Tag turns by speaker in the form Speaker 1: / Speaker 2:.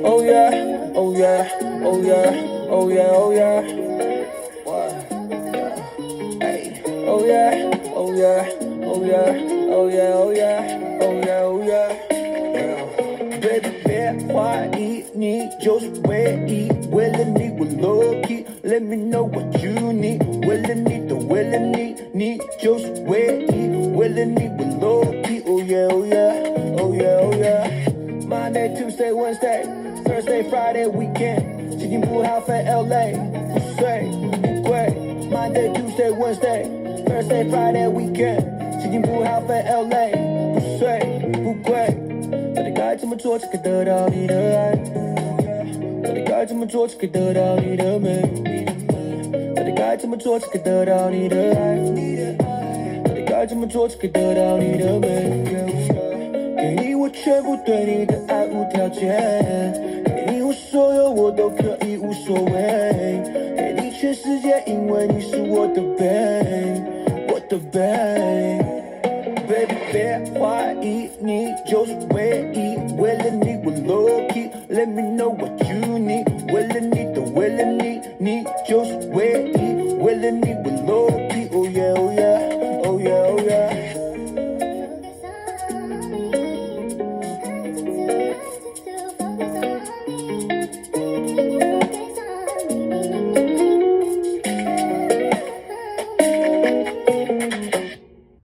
Speaker 1: Oh yeah, oh yeah, oh yeah, oh yeah, oh yeah. What? Hey. Oh yeah, oh yeah, oh yeah, oh yeah, oh yeah, oh yeah, oh yeah. Baby， 别怀疑，你就是唯一。为了你，我 low key。Let me know what you need。为了你的，为了你，你就是唯一。为了你，我 low key。Oh yeah, oh yeah, oh yeah, oh yeah。Monday, Tuesday, Wednesday, Thursday, Friday, weekend。心情不好飞 LA， 不睡不跪。Monday, Tuesday, Wednesday。Thursday, Friday, weekend， 心情不好飞 LA， 不睡不跪，到底该怎么做才可以得到你的爱？到底该怎么做才可以得到你的美？到底该怎么做才可以得到你的爱？到底该怎么做才可以得到你的美？给你我全部，对你的爱无条件，给你我所有，我都可以无所谓，给你全世界，因为你是我的 babe， 我的 babe。Baby， 别怀疑，你就是唯一。为了你，我 low key。Let me know what